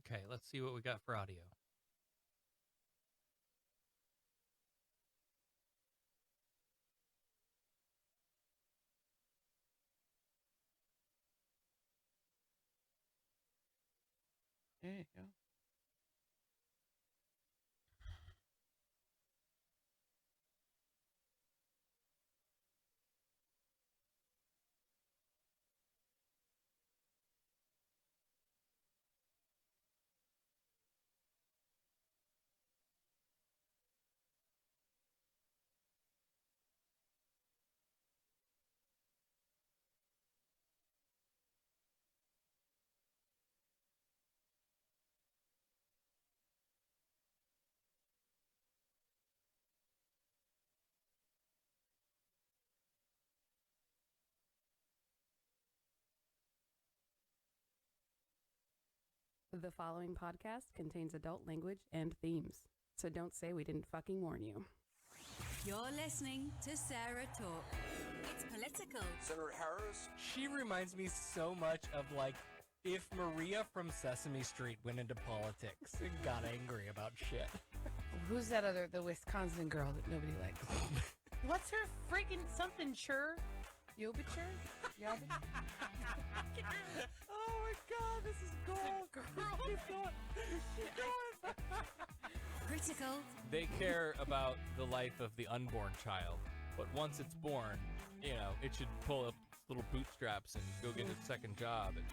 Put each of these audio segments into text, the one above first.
Okay, let's see what we got for audio. There you go. The following podcast contains adult language and themes, so don't say we didn't fucking warn you. You're listening to Sarah Talk. It's political. Senator Harris? She reminds me so much of, like, if Maria from Sesame Street went into politics and got angry about shit. Who's that the Wisconsin girl that nobody likes? What's her freaking something, sure? Yobiture? Oh my god, this is gold. Girl. Critical. They care about the life of the unborn child, but once it's born, you know, it should pull up its little bootstraps and go get its second job and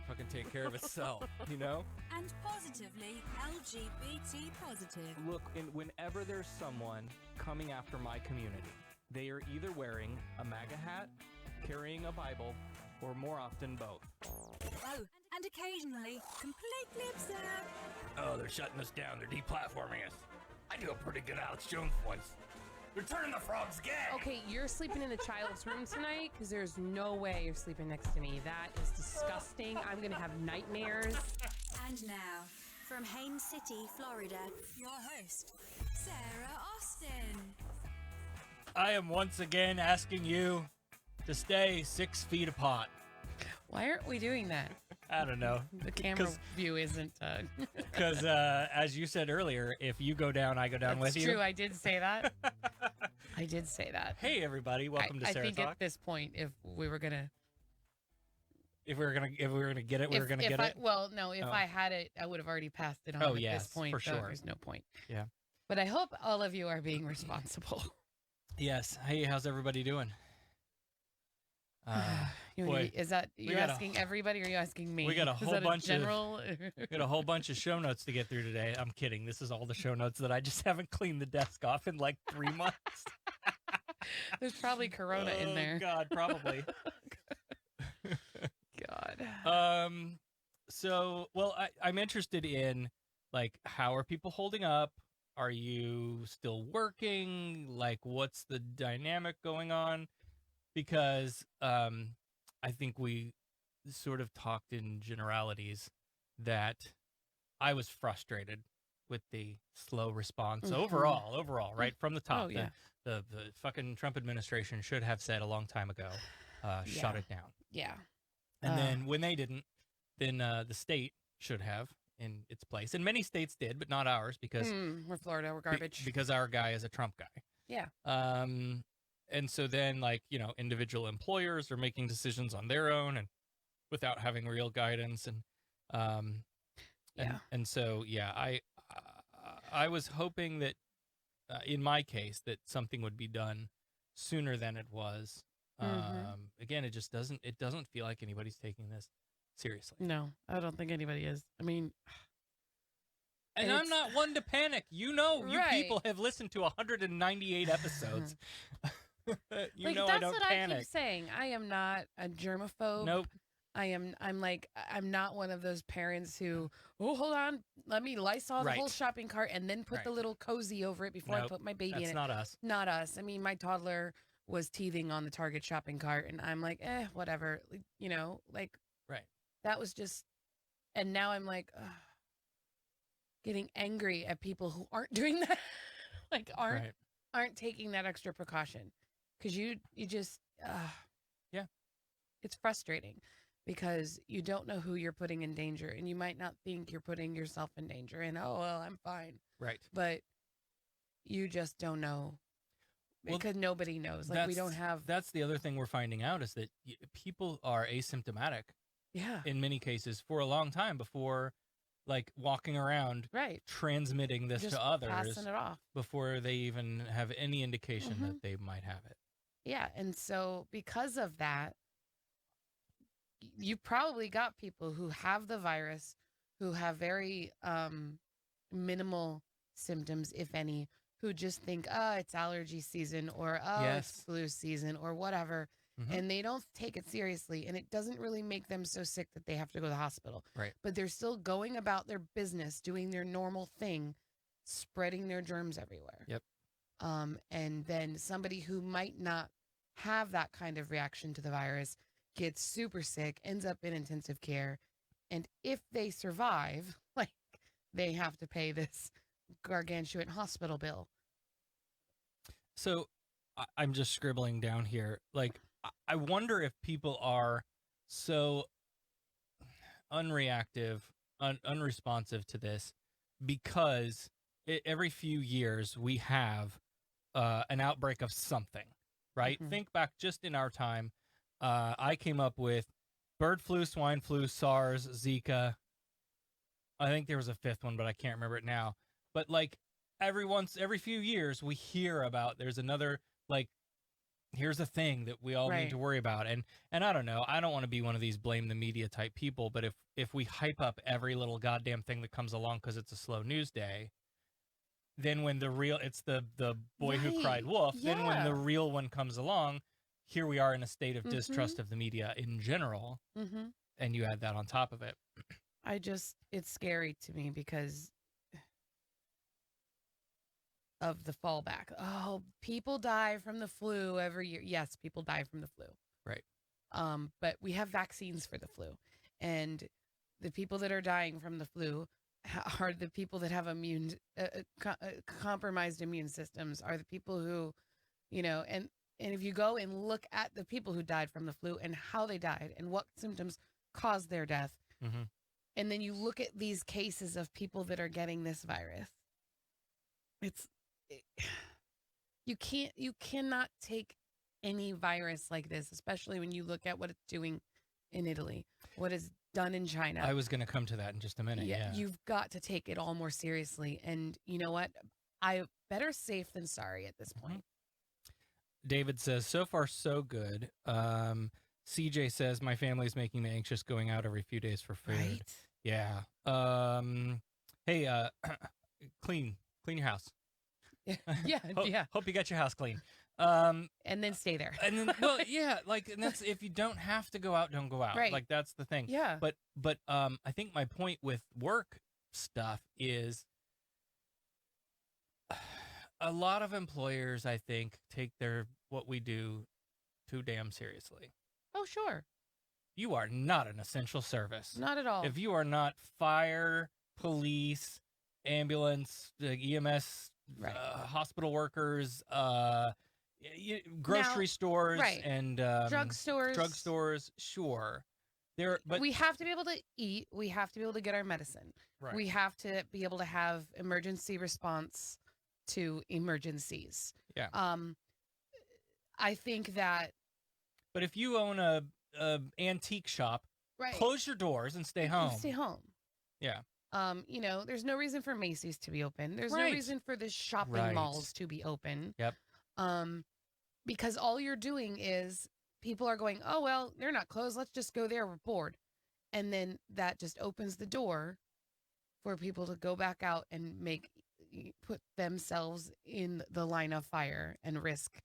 fucking take care of itself, you know? And positively LGBT positive. Look, whenever there's someone coming after my community, they are either wearing a MAGA hat, carrying a Bible, or more often both. Oh, and occasionally completely absurd. Oh, they're shutting us down. They're deplatforming us. I do a pretty good Alex Jones voice. They're turning the frogs gay. Okay, you're sleeping in the child's room tonight because there's no way you're sleeping next to me. That is disgusting. I'm going to have nightmares. And now, from Haines City, Florida, your host, Sarah Austin. I am once again asking you to stay 6 feet apart. Why aren't we doing that? I don't know. The camera view isn't... Because as you said earlier, if you go down, I go down with you. That's true. I did say that. I did say that. Hey, everybody. Welcome to SarahTalk. I think at this point, if we were going to... If we were gonna get it, we were gonna get it. Well, no. If I had it, I would have already passed it on. Oh, at yes, this point, for so sure. There's no point. Yeah. But I hope all of you are being responsible. Yes. Hey, how's everybody doing? Boy, is that you asking everybody, or are you asking me? We got a whole bunch general? We got a whole bunch of show notes to get through today. I'm kidding. This is all the show notes that I just haven't cleaned the desk off in like 3 months. There's probably Corona in there. God, probably. God. So, well, I'm interested in, like, how are people holding up? Are you still working? Like, what's the dynamic going on? Because I think we sort of talked in generalities that I was frustrated with the slow response overall, right from the top. Oh, yeah. The fucking Trump administration should have said a long time ago, shut it down. Yeah. And then when they didn't, then the state should have in its place. And many states did, but not ours because we're Florida, we're garbage. Because our guy is a Trump guy. Yeah. And so then, like, you know, individual employers are making decisions on their own and without having real guidance. And so, yeah, I was hoping that in my case that something would be done sooner than it was. Again, it doesn't feel like anybody's taking this seriously. No, I don't think anybody is. I mean, and I'm not one to panic. You know, you Right. people have listened to 198 episodes. like, know that's I don't what panic. I keep saying. I am not a germaphobe. Nope. I'm not one of those parents who, hold on, let me Lysol the Right. whole shopping cart and then put Right. the little cozy over it before I Nope, put my baby in That's it. not us. Not us. I mean, my toddler was teething on the Target shopping cart, and I'm like, whatever. You know, like, Right. that was just, and now I'm like, getting angry at people who aren't doing that, like aren't taking that extra precaution, because you just, Yeah. it's frustrating. because you don't know who you're putting in danger, and you might not think you're putting yourself in danger, and oh, well, I'm fine. Right. But you just don't know, because nobody knows. Like, we don't have. That's the other thing we're finding out, is that people are asymptomatic in many cases for a long time before, like, walking around transmitting this just to others, passing it off before they even have any indication that they might have it. Yeah. And so because of that, you probably got people who have the virus, who have very minimal symptoms, if any, who just think, it's allergy season, or it's flu season, or whatever. And they don't take it seriously. And it doesn't really make them so sick that they have to go to the hospital. Right. But they're still going about their business, doing their normal thing, spreading their germs everywhere. Yep. And then somebody who might not have that kind of reaction to the virus gets super sick, ends up in intensive care. And if they survive, like, they have to pay this gargantuan hospital bill. So I'm just scribbling down here. Like, I wonder if people are so unreactive, unresponsive to this because every few years we have an outbreak of something, right? Think back just in our time. I came up with bird flu, swine flu, SARS, Zika. I think there was a fifth one, but I can't remember it now. But, like, every few years we hear about there's another, like, here's a thing that we all need to worry about. And I don't know, I don't want to be one of these blame the media type people, but if we hype up every little goddamn thing that comes along because it's a slow news day, then when it's the boy who cried wolf, then when the real one comes along, here we are in a state of distrust of the media in general. And you add that on top of it. It's scary to me because of the fallback. Oh, people die from the flu every year. Yes, people die from the flu. Right. But we have vaccines for the flu. And the people that are dying from the flu are the people that have compromised immune systems, are the people who, and if you go and look at the people who died from the flu and how they died and what symptoms caused their death, and then you look at these cases of people that are getting this virus, you cannot take any virus like this, especially when you look at what it's doing in Italy, what is done in China. I was going to come to that in just a minute. Yeah. You've got to take it all more seriously. And you know what? Better safe than sorry at this point. David says, so far so good. CJ says, my family's making me anxious going out every few days for food. Right? Yeah. Hey, clean your house. Yeah. Hope you got your house clean. And then stay there. And then, well, yeah, like, and that's, if you don't have to go out, don't go out. Right. Like, that's the thing. Yeah. But I think my point with work stuff is a lot of employers, I think, take what we do too damn seriously. Oh, sure. You are not an essential service. Not at all. If you are not fire, police, ambulance, EMS, hospital workers, grocery stores, and drugstores, sure. But we have to be able to eat. We have to be able to get our medicine. Right. We have to be able to have emergency response to emergencies. Yeah. I think that. But if you own a antique shop, close your doors and stay home. Stay home. Yeah. There's no reason for Macy's to be open. There's no reason for the shopping malls to be open. Yep. Because all you're doing is people are going, oh, well, they're not closed. Let's just go there. We're bored. And then that just opens the door for people to go back out and put themselves in the line of fire and risk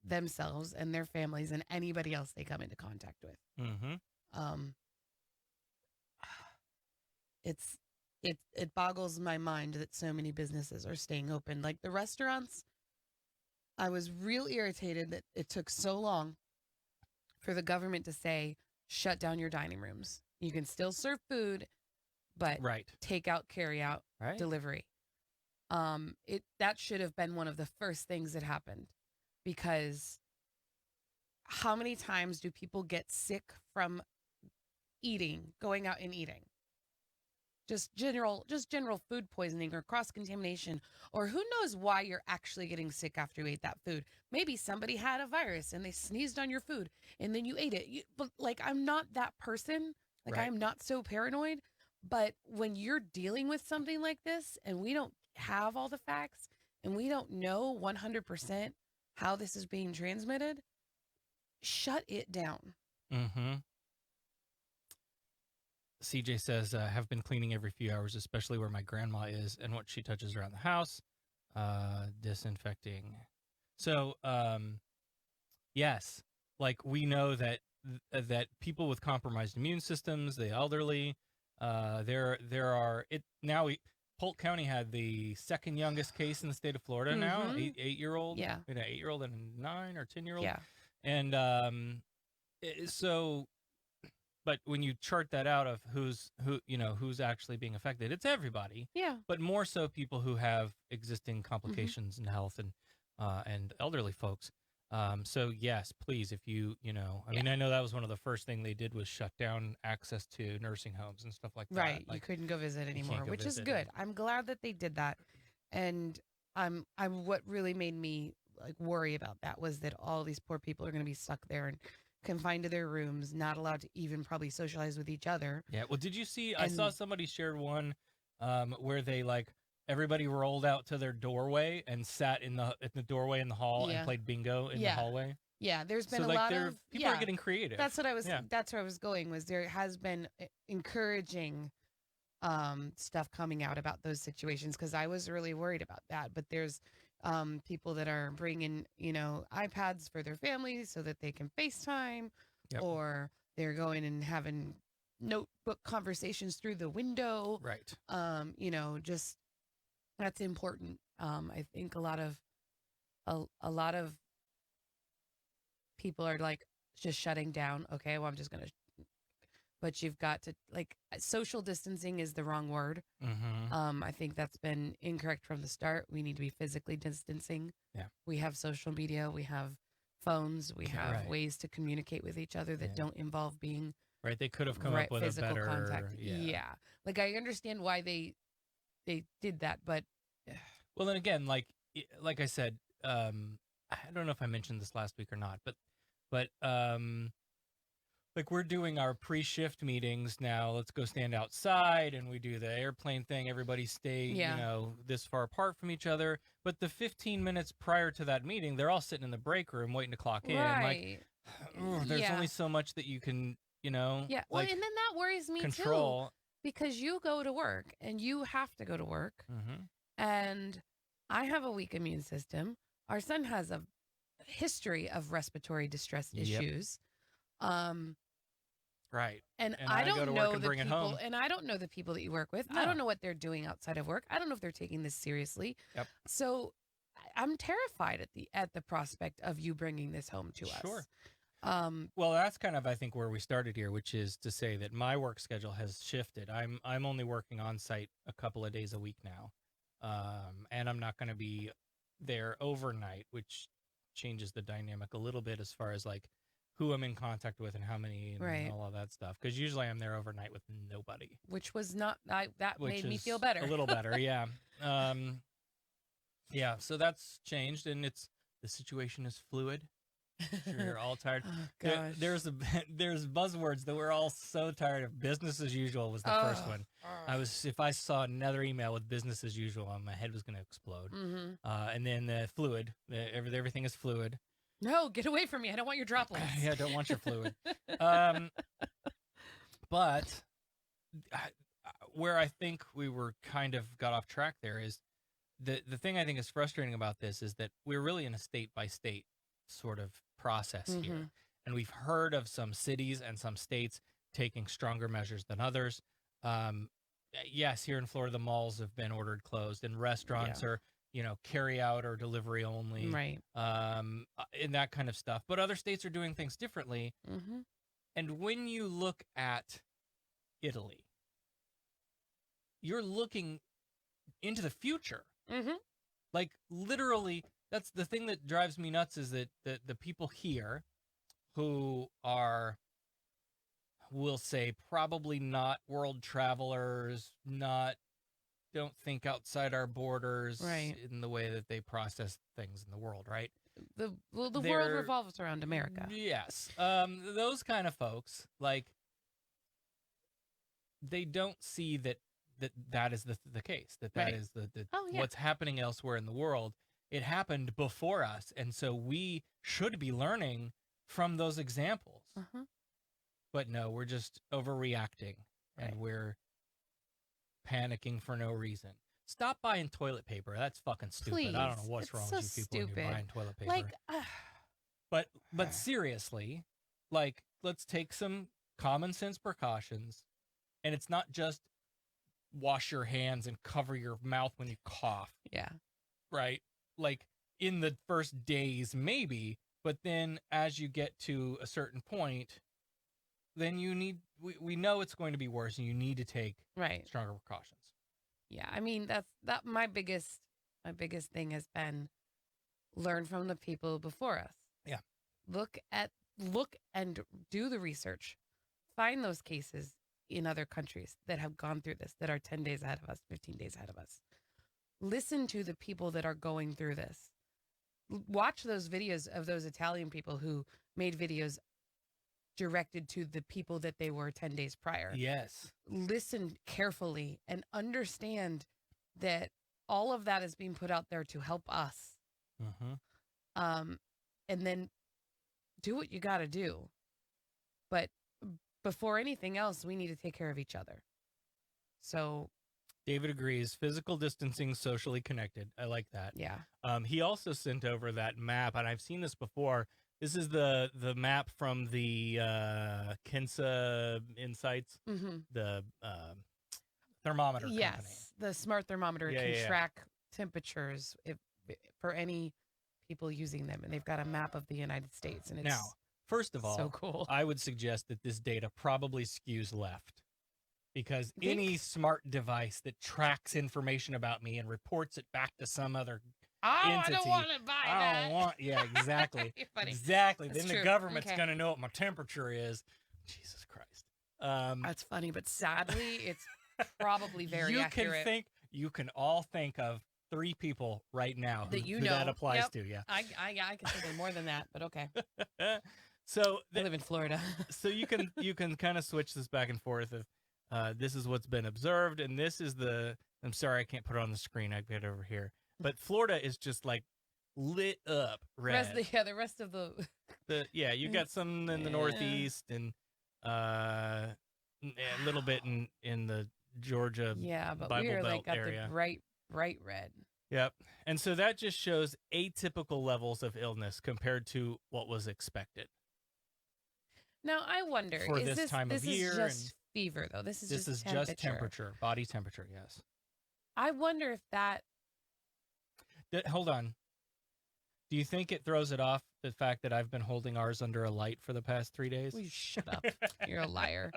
themselves and their families and anybody else they come into contact with. It boggles my mind that so many businesses are staying open. Like the restaurants, I was real irritated that it took so long for the government to say, shut down your dining rooms. You can still serve food, but take out, carry out, delivery. That should have been one of the first things that happened, because how many times do people get sick from going out and eating? Just general food poisoning or cross contamination, or who knows why you're actually getting sick after you ate that food. Maybe somebody had a virus and they sneezed on your food and then you ate it. But like, I'm not that person. Like, Right. I'm not so paranoid. But when you're dealing with something like this and we don't have all the facts and we don't know 100% how this is being transmitted, shut it down. Mm-hmm. CJ says, have been cleaning every few hours, especially where my grandma is and what she touches around the house, disinfecting. So, yes, like we know that people with compromised immune systems, the elderly, there are Polk County had the second youngest case in the state of Florida now, Mhm. 8-year-old, Yeah. an 8-year-old and a 9 or 10-year-old, Yeah. and so. But when you chart that out of who's actually being affected, it's everybody. Yeah. But more so people who have existing complications in health and elderly folks. So yes, please, if you mean, I know that was one of the first thing they did was shut down access to nursing homes and stuff like that. Right. Like, You couldn't go visit can't anymore, go which is visit good. and- I'm glad that they did that. And I'm what really made me like worry about that was that all these poor people are going to be stuck there and confined to their rooms, not allowed to even probably socialize with each other. Yeah. Well, did you see? I saw And- somebody shared one where they everybody rolled out to their doorway and sat in the doorway in the hall Yeah. and played bingo in the Yeah. hallway. Yeah, there's been So a lot there of people are getting creative. That's what I was. Yeah. That's where I was going. Was there has been encouraging stuff coming out about those situations because I was really worried about that. But there's people that are bringing iPads for their families so that they can FaceTime, Yep. or they're going and having notebook conversations through the window. Right. Just that's important. I think a lot of people are like just shutting down. Okay, well, I'm just gonna. But you've got to social distancing is the wrong word. Mm-hmm. I think that's been incorrect from the start. We need to be physically distancing. Yeah. We have social media. We have phones. We have Right. ways to communicate with each other that Yeah. don't involve being Right. They could have come up with a physical better contact. Yeah. Like I understand why they did that, but Well, then again, like I said, I don't know if I mentioned this last week or not, but like we're doing our pre-shift meetings now. Let's go stand outside, and we do the airplane thing. Everybody stay, this far apart from each other. But the 15 minutes prior to that meeting, they're all sitting in the break room waiting to clock in. right. Like, there's Yeah. only so much that you can, Yeah. Well, like and then that worries me too. control. Because you go to work and you have to go to work. Mm-hmm. And I have a weak immune system. Our son has a history of respiratory distress Yep. issues. Right. And And I I go don't to work know and the bring it people, home. and I don't know the people that you work with. I No. don't know what they're doing outside of work. I don't know if they're taking this seriously. Yep. So I'm terrified at the prospect of you bringing this home to Sure. us. Well, that's kind of, I think, where we started here, which is to say that my work schedule has shifted. I'm only working on site a couple of days a week now, and I'm not going to be there overnight, which changes the dynamic a little bit as far as like who I'm in contact with and how many and Right. all of that stuff. Because usually I'm there overnight with nobody, Which was not that which made me is feel better. a little better. Yeah. Yeah. So that's changed, and the situation is fluid. Sure, you're all tired. Oh, There- gosh. there's buzzwords that we're all so tired of. Business as usual was the first one. If I saw another email with business as usual, my head was going to explode. Mm-hmm. And then the fluid, everything is fluid. No, get away from me. I don't want your droplets. Yeah, I don't want your fluid. But where I think we were kind of got off track there is the thing I think is frustrating about this is that we're really in a state by state sort of process here. Mhm. And we've heard of some cities and some states taking stronger measures than others. Yes, here in Florida, the malls have been ordered closed, and restaurants are, carry out or delivery only, Right. and that kind of stuff. But other states are doing things differently. Mm-hmm. And when you look at Italy, you're looking into the future. Mm-hmm. Like literally, that's the thing that drives me nuts is that the people here who are, we'll say, probably not world travelers, don't think outside our borders Right. in the way that they process things in the world, right? The world They're- revolves around America. Yes. Those kind of folks, like, they don't see that is the case, that Right. is the Oh, yeah. what's happening elsewhere in the world. It happened before us, and so we should be learning from those examples. Uh-huh. But no, we're just overreacting, Right. and we're panicking for no reason. Stop buying toilet paper. That's fucking stupid. I don't know Please. what's It's wrong so with you people when stupid. you're buying toilet paper. Like, But seriously, like, let's take some common sense precautions, and it's not just wash your hands and cover your mouth when you cough, yeah. right? Like, in the first days, maybe, but then as you get to a certain point, then we know it's going to be worse, and you need to take Right. stronger precautions. Yeah. I mean, that my biggest thing has been learn from the people before us. Yeah. Look and do the research. Find those cases in other countries that have gone through this, that are 10 days ahead of us, 15 days ahead of us. Listen to the people that are going through this. Watch those videos of those Italian people who made videos directed to the people that they were 10 days prior. Yes. Listen carefully and understand that all of that is being put out there to help us. Mm-hmm. And then do what you got to do. But before anything else, we need to take care of each other. So, David agrees. Physical distancing, socially connected. I like that. yeah. He also sent over that map, and I've seen this before. This is the map from the Kinsa Insights, Mm-hmm. the thermometer company. Yes. The smart thermometer Yeah, can yeah, yeah. track temperatures for any people using them. And they've got a map of the United States. And it's Now, first of all, so cool. I would suggest that this data probably skews left, because Think? any smart device that tracks information about me and reports it back to some other I entity, don't want to buy I that. don't want. Yeah, exactly. You're funny. Exactly. That's Then the true. government's Okay. going to know what my temperature is. Jesus Christ. That's funny, but sadly, it's probably very you accurate. you can all think of 3 people right now That who, you who that know. applies Yep. to. Yeah. I can think of more than that, but okay. So I live in Florida. so you can kind of switch this back and forth of this is what's been observed, and this is I'm sorry I can't put it on the screen. I get over here, but Florida is just like lit up red. The rest of the You got some in the Yeah. Northeast, and a little bit in the Georgia but Bible we are Belt like got area. the bright red. Yep. And so that just shows atypical levels of illness compared to what was expected. Now I wonder, For is this time of this year is just and- fever though? This is This is temperature. just temperature, body temperature, yes. I wonder if that Hold on. Do you think it throws it off, the fact that I've been holding ours under a light for the past 3 days? Will you shut up. You're a liar.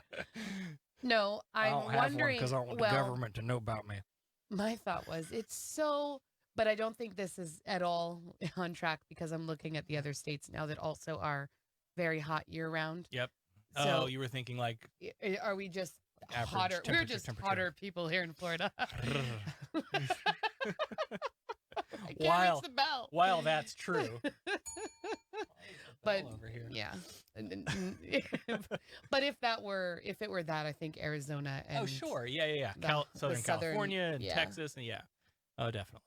No, I I'm don't have one wondering because I don't want well, the government to know about me. my thought was it's so, but I don't think this is at all on track because I'm looking at the other states now that also are very hot year round. Yep. So Oh, you were thinking like are we just average hotter? We're just temperature. hotter people here in Florida. I can't While- reach the bell. while that's true. But over here. yeah, but if it were that, I think Arizona and Oh, sure. Yeah. the Southern southern- California and yeah. Texas. And yeah. Oh, definitely.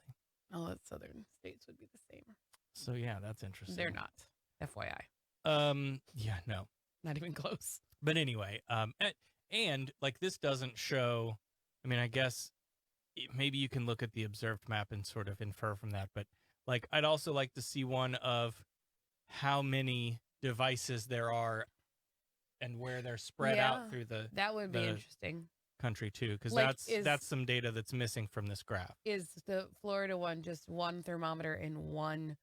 all the southern states would be the same. So yeah, that's interesting. They're not, FYI, Yeah, no. not even close. But anyway, and like this doesn't show, I mean, I guess maybe you can look at the observed map and sort of infer from that, but like I'd also like to see one of how many devices there are and where they're spread Yeah. out through the That would be the- interesting. country too, because Like, that's some data that's missing from this graph. Is the Florida one just one thermometer in one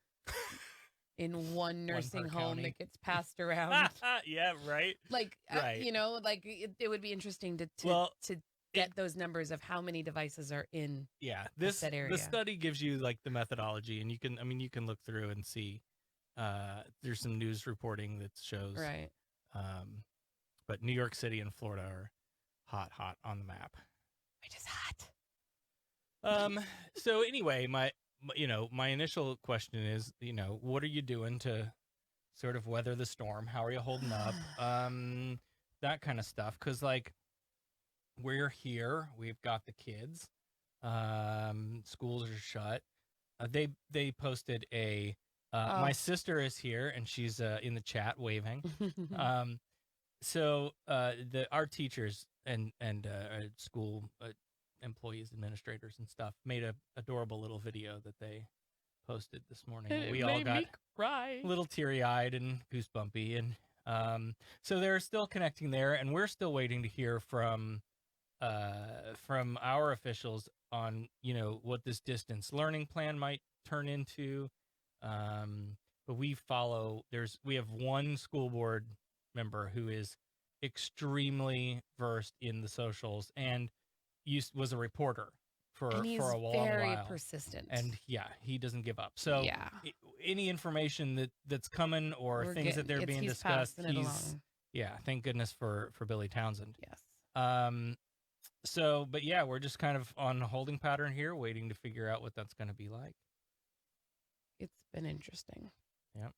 nursing per home county. that gets passed around? Yeah, right. Like, Right. like it would be interesting to Well, get those numbers of how many devices are in. Yeah, said area. the study gives you like the methodology, and you can look through and see there's some news reporting that shows. Right. But New York City and Florida are hot on the map. Which is hot. So anyway, my initial question is, what are you doing to sort of weather the storm? How are you holding up? That kind of stuff. Cause like we're here, we've got the kids, schools are shut. They posted my sister is here and she's, in the chat waving. So our teachers and school employees, administrators, and stuff made a adorable little video that they posted this morning. We all got a little teary-eyed and goosebumpy, and so they're still connecting there, and we're still waiting to hear from our officials on what this distance learning plan might turn into. But we have one school board member who is extremely versed in the socials and was a reporter for a long while. Very persistent. And he doesn't give up. So any information that's coming or things that they're being discussed, thank goodness for Billy Townsend. Yes. So, but we're just kind of on a holding pattern here, waiting to figure out what that's going to be like. It's been interesting. Yep.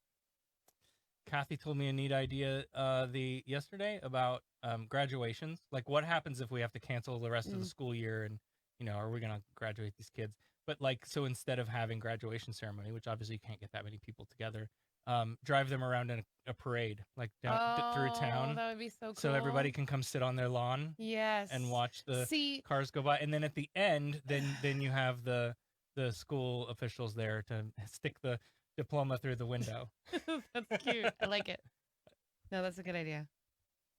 Kathy told me a neat idea yesterday about graduations. Like, what happens if we have to cancel the rest of the school year, and are we going to graduate these kids? But like, so instead of having graduation ceremony, which obviously you can't get that many people together, drive them around in a parade, like down through town. That would be so cool. So everybody can come sit on their lawn. Yes. And watch the cars go by, and then at the end, then you have the school officials there to stick the diploma through the window. That's cute. I like it. No, that's a good idea.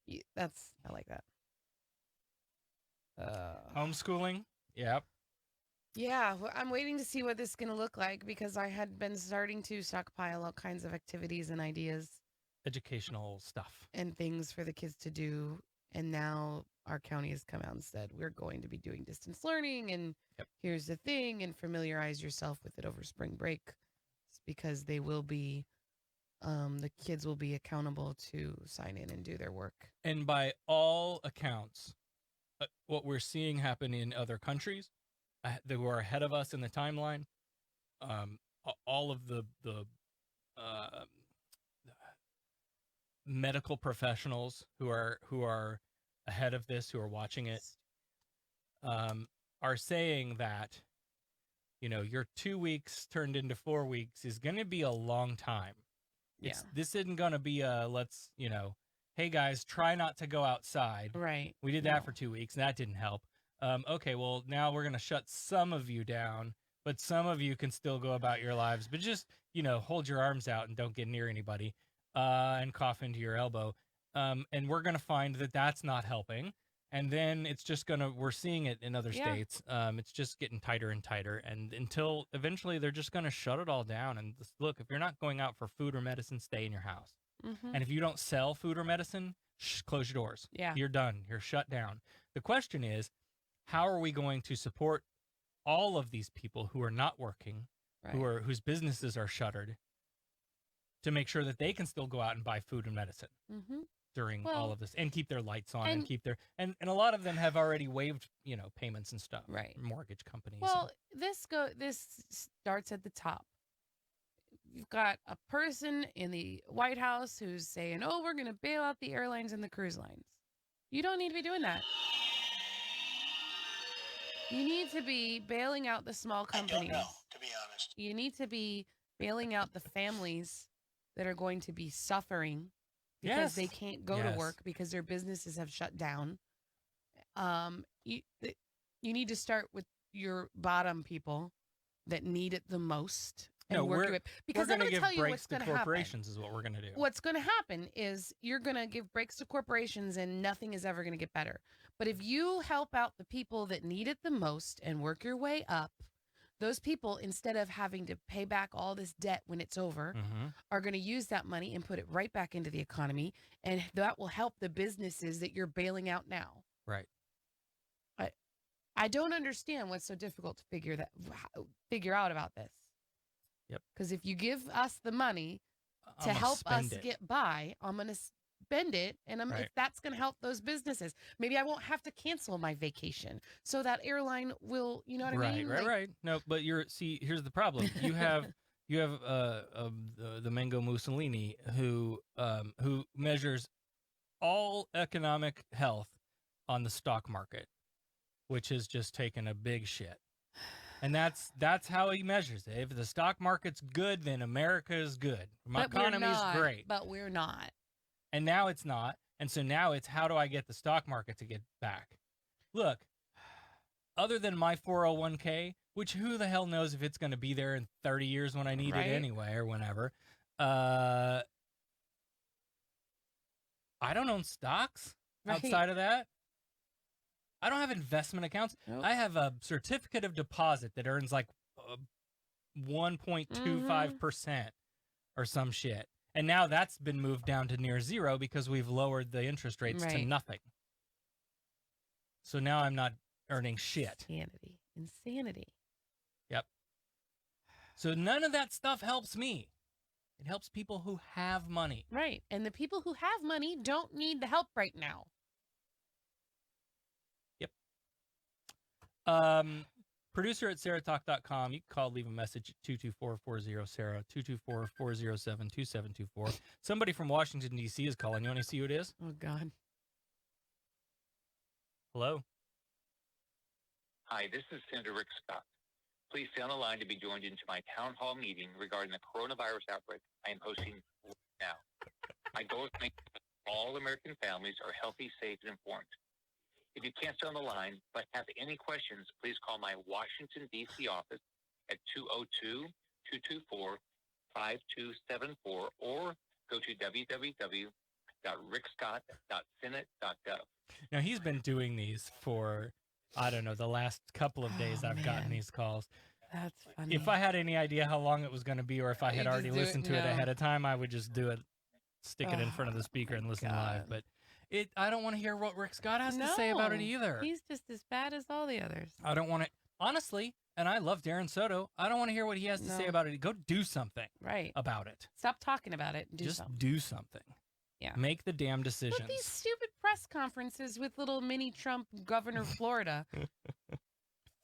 I like that. Homeschooling. Yep. Yeah, well, I'm waiting to see what this is going to look like because I had been starting to stockpile all kinds of activities and ideas. Educational stuff. And things for the kids to do. And now our county has come out and said, we're going to be doing distance learning. And here's the thing, and familiarize yourself with it over spring break. Because they will be, the kids will be accountable to sign in and do their work. And by all accounts, what we're seeing happen in other countries that were ahead of us in the timeline, all of the medical professionals who are ahead of this, who are watching it, are saying that your 2 weeks turned into 4 weeks is going to be a long time. This isn't going to be let's, hey guys, try not to go outside. Right. We did that for 2 weeks and that didn't help. Okay, well, now we're going to shut some of you down, but some of you can still go about your lives, but just, hold your arms out and don't get near anybody, and cough into your elbow. And we're going to find that that's not helping. And then it's just we're seeing it in other states. It's just getting tighter and tighter. And until eventually they're just going to shut it all down. And look, if you're not going out for food or medicine, stay in your house. Mm-hmm. And if you don't sell food or medicine, close your doors. Yeah. You're done. You're shut down. The question is, how are we going to support all of these people who are not working, whose businesses are shuttered, to make sure that they can still go out and buy food and medicine? Mm-hmm. During all of this, and keep their lights on, and keep their and a lot of them have already waived payments and stuff, right? Mortgage companies. Well, this starts at the top. You've got a person in the White House who's saying, "Oh, we're going to bail out the airlines and the cruise lines." You don't need to be doing that. You need to be bailing out the small companies. I don't know, to be honest. You need to be bailing out the families that are going to be suffering because they can't go to work because their businesses have shut down. You need to start with your bottom people that need it the most. And work your way. Because we're I'm going to tell you breaks what's going to to happen. Corporations is what we're going to do. What's going to happen is you're going to give breaks to corporations and nothing is ever going to get better. But if you help out the people that need it the most and work your way up, those people, instead of having to pay back all this debt when it's over, are going to use that money and put it right back into the economy. And that will help the businesses that you're bailing out now. Right. I don't understand what's so difficult to figure out about this. Yep. Because if you give us the money, to I'ma help us spend it. get by. I'm going to spend it, and Right. if that's going to help those businesses, maybe I won't have to cancel my vacation. So that airline will, you know what I Right, mean? right. No, but here's the problem. You have the Mango Mussolini who measures all economic health on the stock market, which has just taken a big shit. And that's how he measures it. If the stock market's good, then America is good. My economy's great. But we're not. And now it's not. And so now it's, how do I get the stock market to get back? Look, other than my 401k, which who the hell knows if it's going to be there in 30 years when I need Right. it anyway or whenever. I don't own stocks Right. outside of that. I don't have investment accounts. Nope. I have a certificate of deposit that earns like 1.25% or some shit. And now that's been moved down to near zero because we've lowered the interest rates to Right. nothing. So now I'm not earning shit. Insanity. Yep. So none of that stuff helps me. It helps people who have money. Right. And the people who have money don't need the help right now. Producer at SarahTalk.com. You can call, leave a message at 224-40-SARAH, 224-407-2724. Somebody from Washington, D.C. is calling. You want to see who it is? Oh, God. Hello? Hi, this is Senator Rick Scott. Please stay on the line to be joined into my town hall meeting regarding the coronavirus outbreak I am hosting now. My goal is to make sure all American families are healthy, safe, and informed. If you can't stay on the line but have any questions, please call my Washington, D.C. office at 202-224-5274 or go to www.rickscott.senate.gov. Now, he's been doing these for, I don't know, the last couple of days I've gotten man. these calls. That's funny. If I had any idea how long it was going to be, or if I You had just already do it listened to it now. ahead of time, I would just do it, stick it in front of the speaker and listen live. God. But I don't want to hear what Rick Scott has to say about it No, either. He's just as bad as all the others. I don't want to, honestly, and I love Darren Soto, I don't want to hear what he has to say No. about it. Go do something Right. about it. Stop talking about it and do Just something. do something. Yeah. Make the damn decisions. But these stupid press conferences with little mini Trump governor of Florida.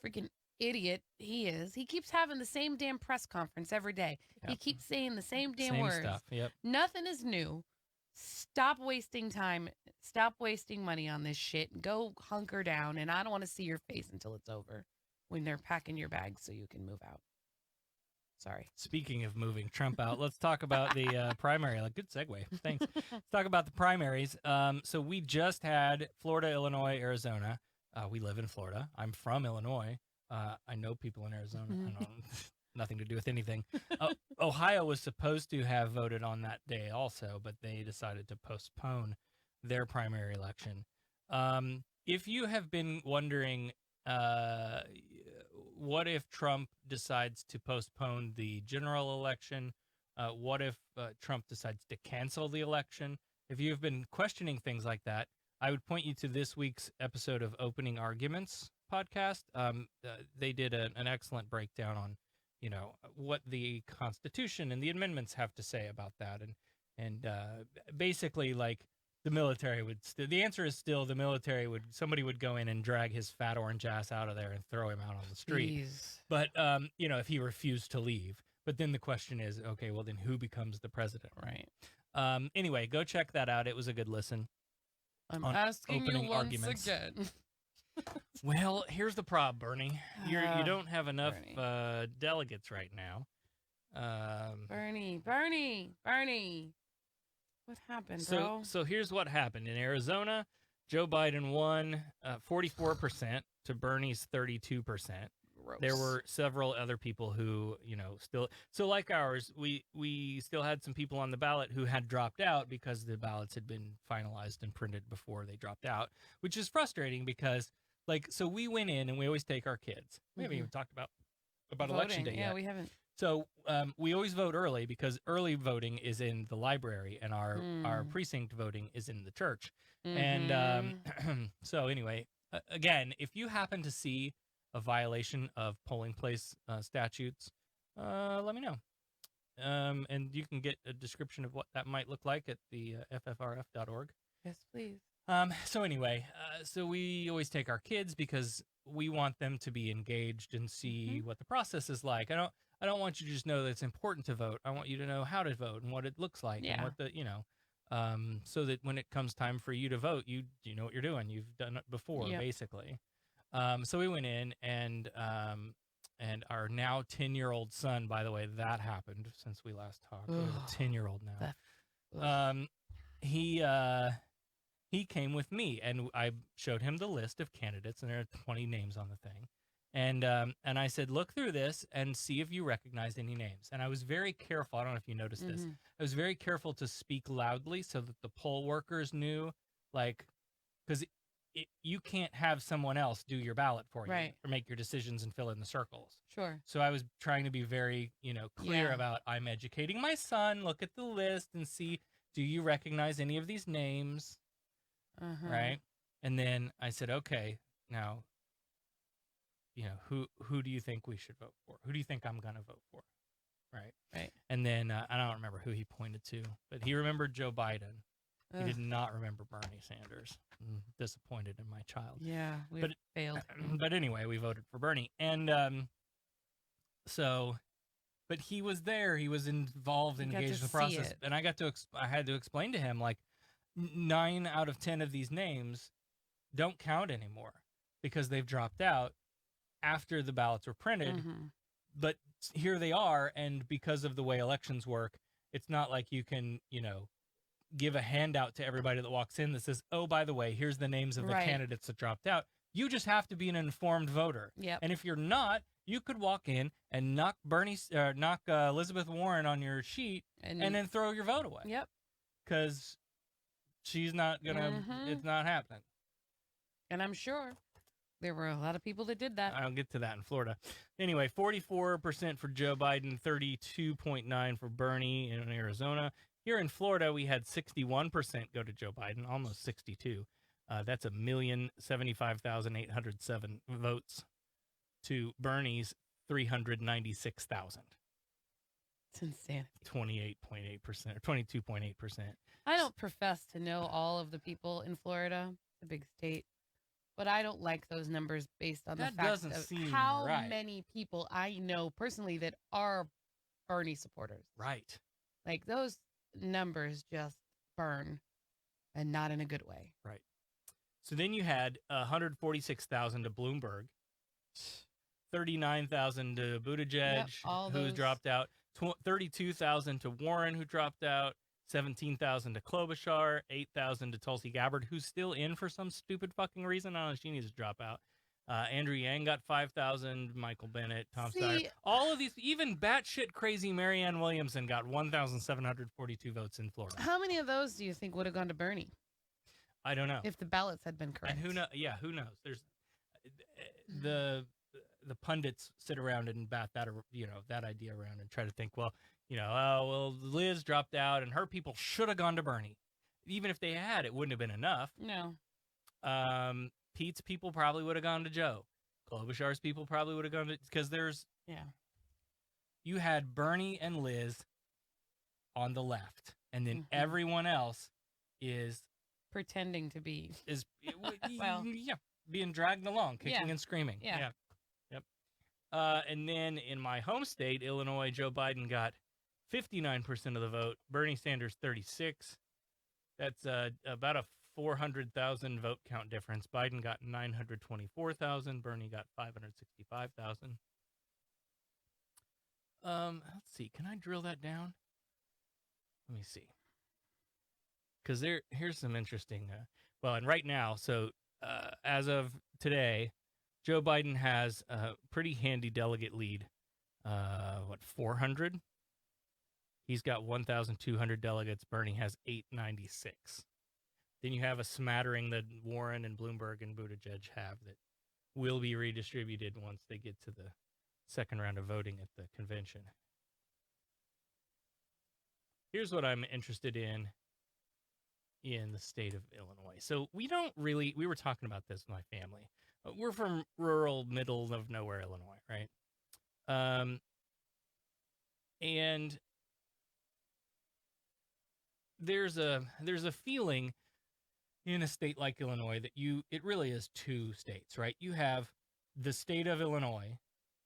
Freaking idiot he is. He keeps having the same damn press conference every day. He Yep. keeps saying the same damn Same words. stuff. Yep. Nothing is new. Stop wasting time. Stop wasting money on this shit. Go hunker down. And I don't want to see your face until it's over when they're packing your bags so you can move out. Sorry. Speaking of moving Trump out, let's talk about the primary. Like, good segue. Thanks. Let's talk about the primaries. So we just had Florida, Illinois, Arizona. We live in Florida. I'm from Illinois. I know people in Arizona. I don't nothing to do with anything. Ohio was supposed to have voted on that day also, but they decided to postpone their primary election. If you have been wondering, what if Trump decides to postpone the general election? What if Trump decides to cancel the election? If you've been questioning things like that, I would point you to this week's episode of Opening Arguments podcast. They did an excellent breakdown on, what the Constitution and the amendments have to say about that, and basically, like, the military would. The answer is still the military would. Somebody would go in and drag his fat orange ass out of there and throw him out on the street. Jeez. But if he refused to leave. But then the question is, okay, well then who becomes the president? Right. Anyway, go check that out. It was a good listen. I'm On asking you opening once arguments. again. Well, here's the problem, Bernie. You don't have enough Bernie. delegates right now. Bernie. What happened, bro? So here's what happened. In Arizona, Joe Biden won 44% to Bernie's 32%. Gross. There were several other people who, still. So like ours, we still had some people on the ballot who had dropped out because the ballots had been finalized and printed before they dropped out, which is frustrating because, so we went in and we always take our kids. We haven't even talked about election day yet. Yeah, we haven't. So we always vote early because early voting is in the library and our precinct voting is in the church. And so anyway, again, if you happen to see a violation of polling place statutes, let me know. and you can get a description of what that might look like at the ffrf.org. Yes, please. So anyway, so we always take our kids because we want them to be engaged and see what the process is like. I don't want you to just know that it's important to vote. I want you to know how to vote and what it looks like and what the, so that when it comes time for you to vote, you know what you're doing. You've done it before, basically. So we went in and our now 10-year-old son, by the way, that happened since we last talked. We have a 10-year-old now. He came with me, and I showed him the list of candidates, and there are 20 names on the thing. And I said, look through this and see if you recognize any names. And I was very careful. I don't know if you noticed this. I was very careful to speak loudly so that the poll workers knew, like, because you can't have someone else do your ballot for you or make your decisions and fill in the circles. Sure. So I was trying to be very, clear about I'm educating my son. Look at the list and see, do you recognize any of these names? Right. And then I said, okay, now, who do you think we should vote for? Who do you think I'm going to vote for? Right. And then I don't remember who he pointed to, but he remembered Joe Biden. He did not remember Bernie Sanders. I'm disappointed in my child. Yeah, we failed. But anyway, we voted for Bernie. And but he was there. He was involved, engaged in the process. And I had to explain to him, like, 9 out of 10 of these names don't count anymore because they've dropped out after the ballots were printed. But here they are. And because of the way elections work, it's not like you can, give a handout to everybody that walks in that says, oh, by the way, here's the names of the candidates that dropped out. You just have to be an informed voter. And if you're not, you could walk in and knock Elizabeth Warren on your sheet and then throw your vote away. Because she's not gonna. It's not happening. And I'm sure there were a lot of people that did that. I'll get to that in Florida. Anyway, 44% for Joe Biden, 32.9% for Bernie in Arizona. Here in Florida, we had 61% go to Joe Biden, almost 62. That's 1,075,807 votes to Bernie's 396,000. It's insanity. 28.8% or 22.8%. I don't profess to know all of the people in Florida, the big state, but I don't like those numbers based on the fact of how many people I know personally that are Bernie supporters. Right. Like those numbers just burn, and not in a good way. Right. So then you had 146,000 to Bloomberg, 39,000 to Buttigieg, who dropped out, 32,000 to Warren, who dropped out, 17,000 to Klobuchar, 8,000 to Tulsi Gabbard, who's still in for some stupid fucking reason. I don't know if she needs to drop out. Andrew Yang got 5,000, Michael Bennett, Tom Steyer. All of these, even batshit crazy Marianne Williamson got 1,742 votes in Florida. How many of those do you think would have gone to Bernie? I don't know. If the ballots had been correct. And who knows? Yeah, who knows? There's the pundits sit around and bat that idea around and try to think, well, Liz dropped out and her people should have gone to Bernie. Even if they had, it wouldn't have been enough. No. Pete's people probably would have gone to Joe. Klobuchar's people probably would have gone to, because you had Bernie and Liz on the left, and then everyone else is pretending to be being dragged along, kicking and screaming. Yep. And then in my home state, Illinois, Joe Biden got 59% of the vote. Bernie Sanders 36. That's about a 400,000 vote count difference. Biden got 924,000. Bernie got 565,000. Let's see. Can I drill that down? Let me see. Because here's some interesting. And right now, so as of today, Joe Biden has a pretty handy delegate lead. 400? He's got 1,200 delegates. Bernie has 896. Then you have a smattering that Warren and Bloomberg and Buttigieg have that will be redistributed once they get to the second round of voting at the convention. Here's what I'm interested in the state of Illinois. So we were talking about this with my family. We're from rural, middle of nowhere, Illinois, right? And there's a feeling in a state like Illinois that it really is two states, right? You have the state of Illinois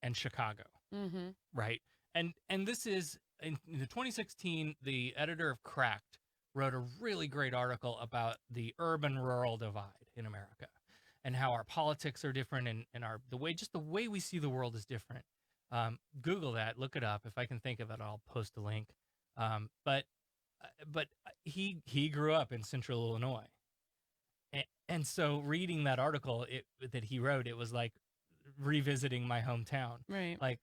and Chicago, Mm-hmm. right? And this is in the 2016, the editor of Cracked wrote a really great article about the urban-rural divide in America and how our politics are different and the way we see the world is different. Google that, look it up. If I can think of it, I'll post a link. But he grew up in Central Illinois, and so reading that article that he wrote, it was like revisiting my hometown. Right. Like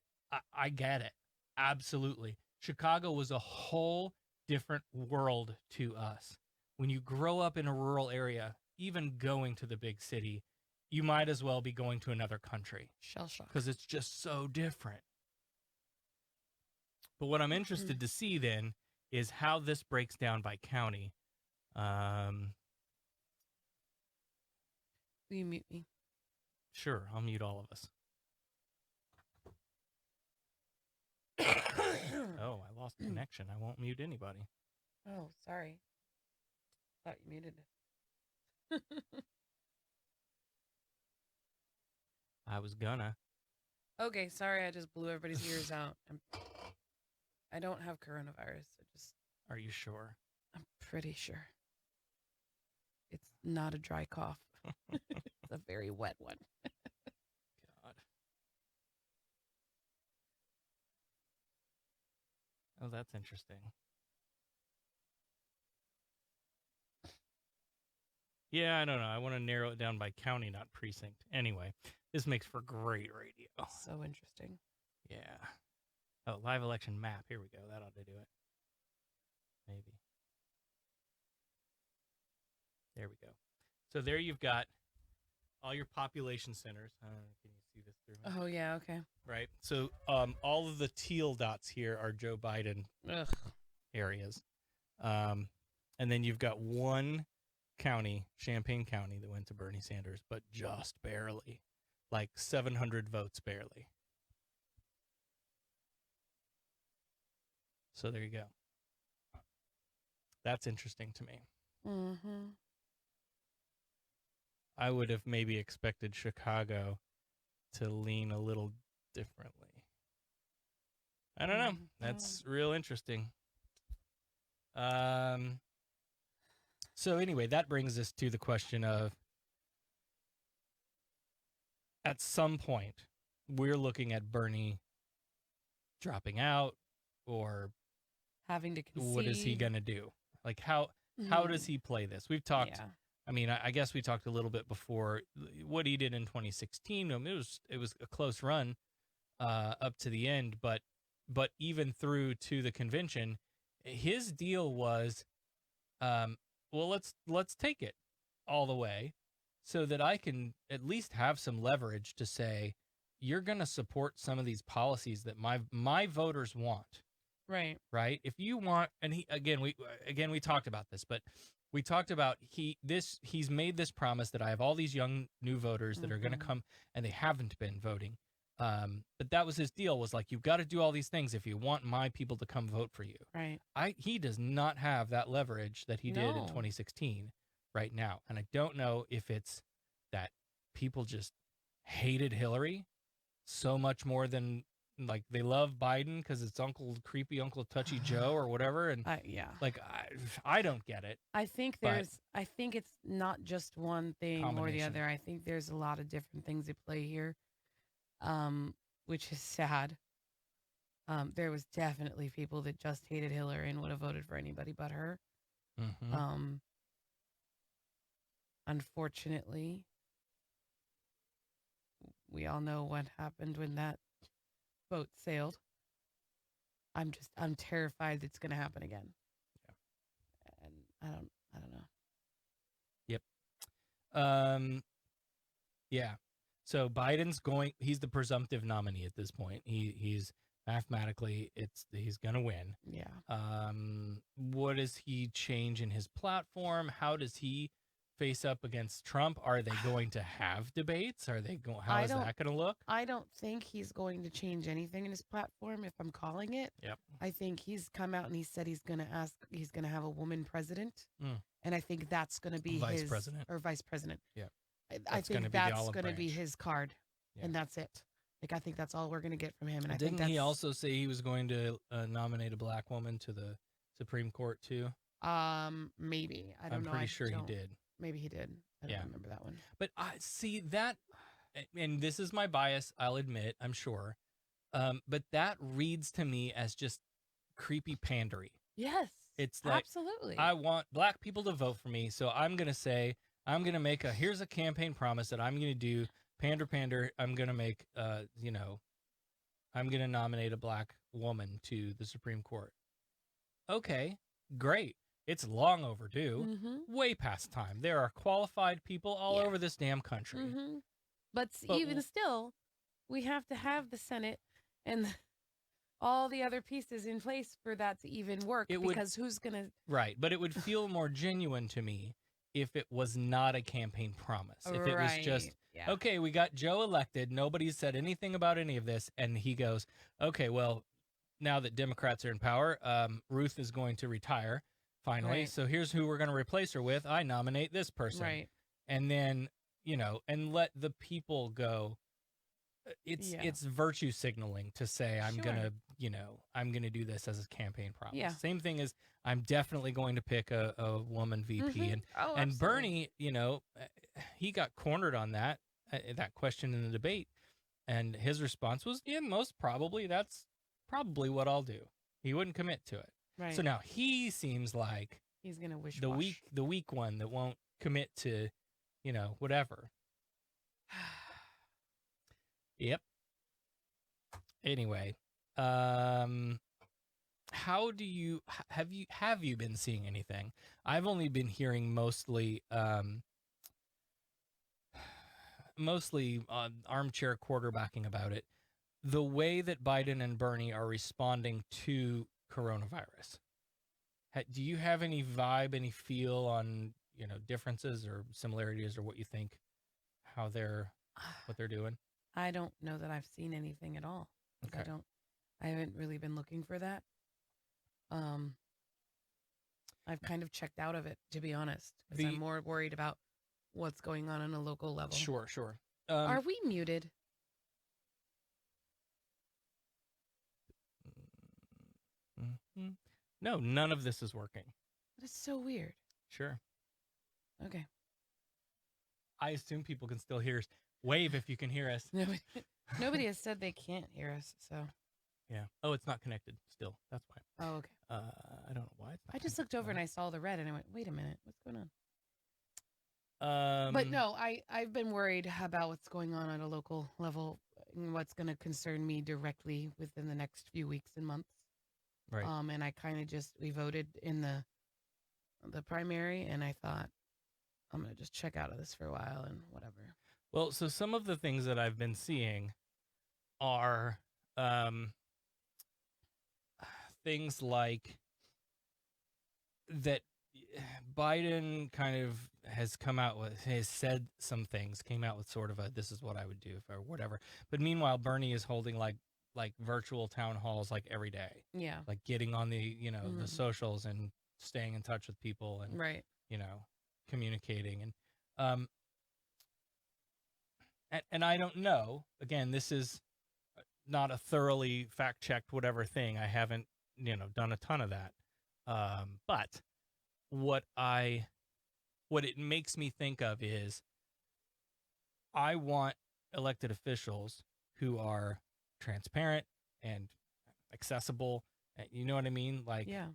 I get it, absolutely. Chicago was a whole different world to us. When you grow up in a rural area, even going to the big city, you might as well be going to another country Shell shock. because it's just so different. But what I'm interested to see then is how this breaks down by county. Will you mute me? Sure, I'll mute all of us. Oh, I lost connection. I won't mute anybody. Oh, sorry. Thought you muted it. I was gonna. Okay, sorry, I just blew everybody's ears out. I don't have coronavirus. Are you sure? I'm pretty sure. It's not a dry cough. It's a very wet one. God. Oh, that's interesting. Yeah, I don't know. I want to narrow it down by county, not precinct. Anyway, this makes for great radio. So interesting. Yeah. Oh, live election map. Here we go. That ought to do it. Maybe. There we go. So there you've got all your population centers. I don't know, can you see this through? Oh, yeah, okay. Right. So all of the teal dots here are Joe Biden Ugh. areas. And then you've got one county, Champaign County, that went to Bernie Sanders, but just barely. Like 700 votes barely. So there you go. That's interesting to me. Mm-hmm. I would have maybe expected Chicago to lean a little differently. I don't know. That's real interesting. So anyway, that brings us to the question of, at some point, we're looking at Bernie dropping out, or Having to concede. what is he going to do? Like, how does he play this? We've talked. Yeah. I mean, I guess we talked a little bit before what he did in 2016. It was a close run up to the end, but even through to the convention, his deal was, well, let's take it all the way, so that I can at least have some leverage to say, you're going to support some of these policies that my voters want. Right. Right. If you want, and we talked about this, but we talked about he's made this promise that I have all these young new voters that are going to come, and they haven't been voting. But that was his deal, was like, you've got to do all these things if you want my people to come vote for you. Right. He does not have that leverage that he did in No. 2016 right now. And I don't know if it's that people just hated Hillary so much more than, like, they love Biden because it's creepy Uncle Touchy Joe or whatever. And Yeah. like, I don't get it. I think I think it's not just one thing or the Combination. other. I think there's a lot of different things at play here, which is sad. There was definitely people that just hated Hillary and would have voted for anybody but her. Mm-hmm. Unfortunately, we all know what happened when that boat sailed. I'm terrified it's going to happen again. Yeah. And I don't know. Yep. Yeah. So Biden's he's the presumptive nominee at this point. He's mathematically, he's going to win. Yeah. What does he change in his platform? How does he face up against Trump? Are they going to have debates? Are they going? How I is don't- that going to look? I don't think he's going to change anything in his platform, if I'm calling it. Yep. I think he's come out and he said he's going to have a woman president. Mm. And I think that's going to be Vice his president. or vice president. Yeah. I That's gonna think be the that's olive going to be branch. his card. Yeah. And that's it. Like, I think that's all we're going to get from him. And I Didn't think that's, he also say he was going to nominate a black woman to the Supreme Court too? maybe. I don't I'm know. pretty I sure don't- he did. Maybe he did. I don't Yeah. remember that one. But I see that, and this is my bias, I'll admit, I'm sure. But that reads to me as just creepy pandery. Yes. It's like, absolutely. I want black people to vote for me, so I'm going to say, I'm going to make here's a campaign promise that I'm going to do, pander, I'm going to make, I'm going to nominate a black woman to the Supreme Court. Okay, great. It's long overdue. Mm-hmm. Way past time. There are qualified people all Yeah. over this damn country. Mm-hmm. But But even still, we have to have the Senate and all the other pieces in place for that to even work. It would- because who's going to... Right, but it would feel more genuine to me if it was not a campaign promise. If it was just, Yeah. okay, we got Joe elected, nobody's said anything about any of this, and he goes, okay, well, now that Democrats are in power, Ruth is going to retire, finally, Right. so here's who we're going to replace her with. I nominate this person. Right. And then, and let the people go. It's virtue signaling to say I'm Sure. gonna do this as a campaign promise. Yeah. Same thing as I'm definitely going to pick a woman VP, Mhm. and Oh, and absolutely. Bernie, he got cornered on that question in the debate, and his response was, yeah, most probably that's probably what I'll do. He wouldn't commit to it. Right. So now he seems like He's going to wish the weak one that won't commit to, whatever. Yep. Anyway, how do you have you been seeing anything? I've only been hearing mostly armchair quarterbacking about it. The way that Biden and Bernie are responding to coronavirus. Do you have any vibe, any feel on, differences or similarities or what you think, what they're doing? I don't know that I've seen anything at all. Like, Okay. I haven't really been looking for that. I've kind of checked out of it, to be honest, because I'm more worried about what's going on a local level. Sure. Are we muted? No, none of this is working. That is so weird. Sure. Okay. I assume people can still hear us. Wave if you can hear us. Nobody has said they can't hear us, so. Yeah. Oh, it's not connected still. That's why. Oh, okay. I don't know why. It's not I just looked over and I saw the red and I went, wait a minute, what's going on? connected. But no, I've been worried about what's going on at a local level and what's going to concern me directly within the next few weeks and months. Right. And I kind of we voted in the primary, and I thought I'm going to just check out of this for a while and whatever. Well, so some of the things that I've been seeing are things like that Biden kind of has said some things, came out with sort of this is what I would do or whatever. But meanwhile, Bernie is holding like virtual town halls like every day, Yeah. like getting on the, the Mhm. socials and staying in touch with people and, Right. communicating. And I don't know, again, this is not a thoroughly fact-checked whatever thing. I haven't, done a ton of that. But what it makes me think of is I want elected officials who are transparent and accessible. You know what I mean? Like, Yeah.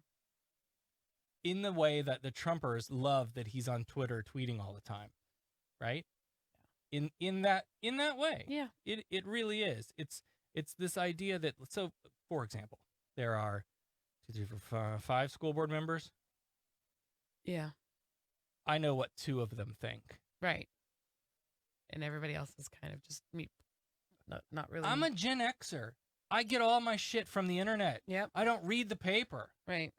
in the way that the Trumpers love that he's on Twitter tweeting all the time, right? In that way. Yeah. It really is. It's this idea that, so for example, there are 2, 3, 4, 5 school board members. Yeah. I know what 2 of them think. Right. And everybody else is kind of just me. Not really. I'm a Gen Xer. I get all my shit from the internet. Yep. I don't read the paper. Right.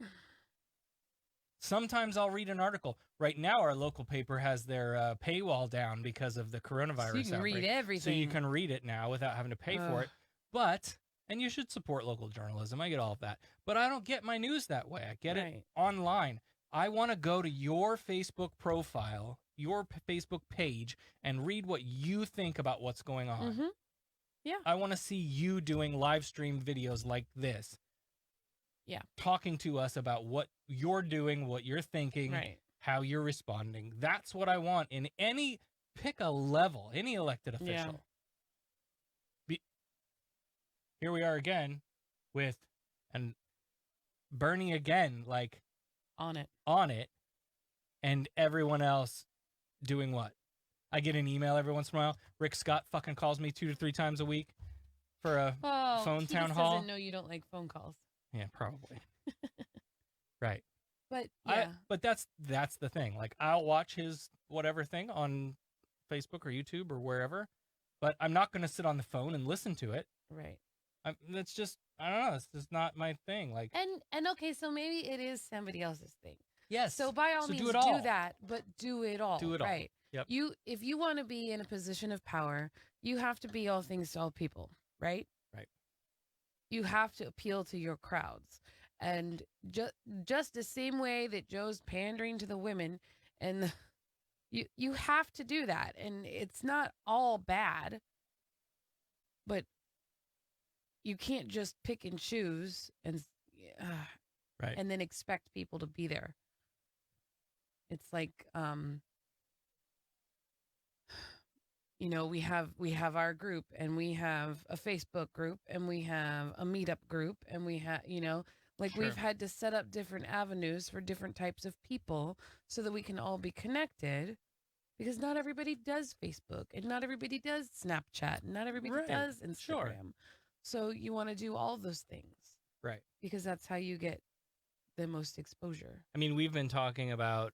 Sometimes I'll read an article. Right now, our local paper has their paywall down because of the coronavirus So you can outbreak. read everything. So you can read it now without having to pay for it. But, and you should support local journalism. I get all of that. But I don't get my news that way. I get it online. I want to go to your Facebook profile, your Facebook page, and read what you think about what's going on. Mm-hmm. Yeah. I want to see you doing live stream videos like this. Yeah. Talking to us about what you're doing, what you're thinking, how you're responding. That's what I want in pick a level, any elected official. Here we are again with, and Bernie again, like on it, and everyone else doing what? I get an email every once in a while. Rick Scott fucking calls me 2 to 3 times a week for a phone town hall. He doesn't know you don't like phone calls. Yeah, probably. Right. But yeah. But that's the thing. Like, I'll watch his whatever thing on Facebook or YouTube or wherever, but I'm not going to sit on the phone and listen to it. Right. That's just, I don't know. It's just not my thing. Like, and okay, so maybe it is somebody else's thing. Yes. So by all means, do that, but do it all. Do it all. Right. Yep. If you want to be in a position of power, you have to be all things to all people. Right. Right. You have to appeal to your crowds, and just the same way that Joe's pandering to the women, and you have to do that, and it's not all bad, but you can't just pick and choose and and then expect people to be there. It's like we have our group, and we have a Facebook group, and we have a meetup group, and we have we've had to set up different avenues for different types of people so that we can all be connected, because not everybody does Facebook, and not everybody does Snapchat, and not everybody does Instagram. Sure. So you want to do all those things. Right. Because that's how you get the most exposure. I mean, we've been talking about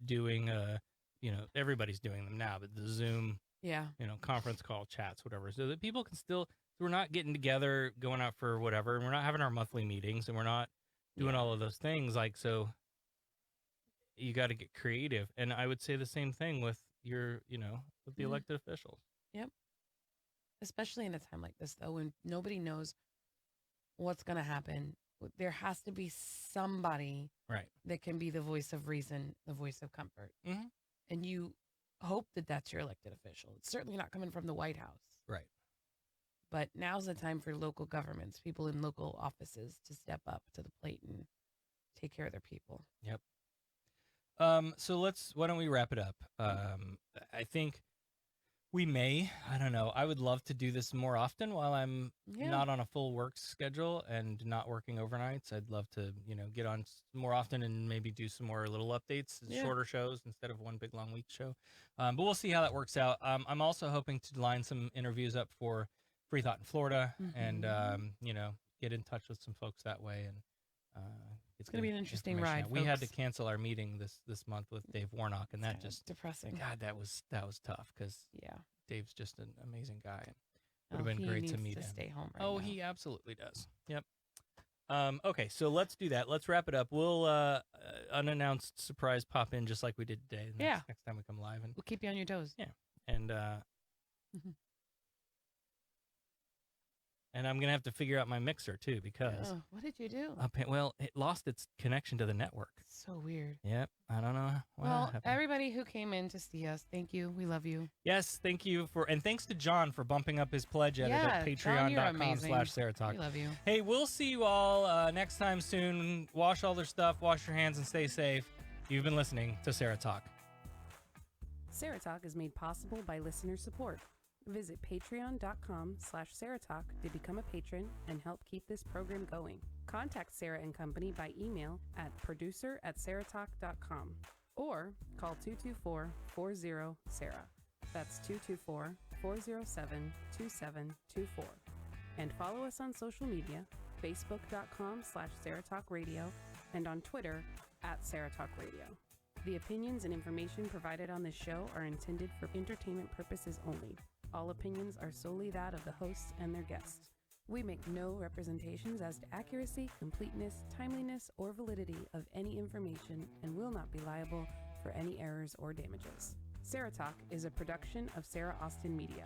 doing, everybody's doing them now, but the Zoom, conference call chats, whatever, so that people can still, we're not getting together, going out for whatever, and we're not having our monthly meetings, and we're not doing all of those things. Like, so you got to get creative. And I would say the same thing with with the elected officials. Yep. Especially in a time like this, though, when nobody knows what's going to happen. There has to be somebody that can be the voice of reason, the voice of comfort. Mm-hmm. And you hope that that's your elected official. It's certainly not coming from the White House. Right. But now's the time for local governments, people in local offices, to step up to the plate and take care of their people. Yep. So why don't we wrap it up? I think we may, I don't know. I would love to do this more often while I'm not on a full work schedule and not working overnights. I'd love to, get on more often and maybe do some more little updates, shorter shows instead of one big long week show. But we'll see how that works out. I'm also hoping to line some interviews up for Free Thought in Florida, and, get in touch with some folks that way. And it's going to be an interesting ride. We had to cancel our meeting this month with Dave Warnock, and that just depressing. God, that was tough, because Dave's just an amazing guy. It would have been great to meet him. Stay home right now. He absolutely does. Yep. Okay, so let's do that. Let's wrap it up. We'll unannounced surprise pop in just like we did today. Next time we come live, and we'll keep you on your toes. Yeah, and and I'm gonna have to figure out my mixer too, because what did you do? It lost its connection to the network. So weird. Yep, I don't know. Well, everybody who came in to see us, thank you. We love you. Yes, thank you and thanks to John for bumping up his pledge edit at patreon.com/SarahTalk. We love you. Hey, we'll see you all next time soon. Wash all their stuff, wash your hands, and stay safe. You've been listening to Sarah Talk. Sarah Talk is made possible by listener support. Visit patreon.com/SarahTalk to become a patron and help keep this program going. Contact Sarah and Company by email at producer@sarahtalk.com or call 224-40-SARAH. That's 224-407-2724. And follow us on social media, facebook.com/SarahTalkRadio, and on Twitter @SarahTalkRadio. The opinions and information provided on this show are intended for entertainment purposes only. All opinions are solely that of the hosts and their guests. We make no representations as to accuracy, completeness, timeliness, or validity of any information and will not be liable for any errors or damages. SarahTalk is a production of Sarah Austin Media.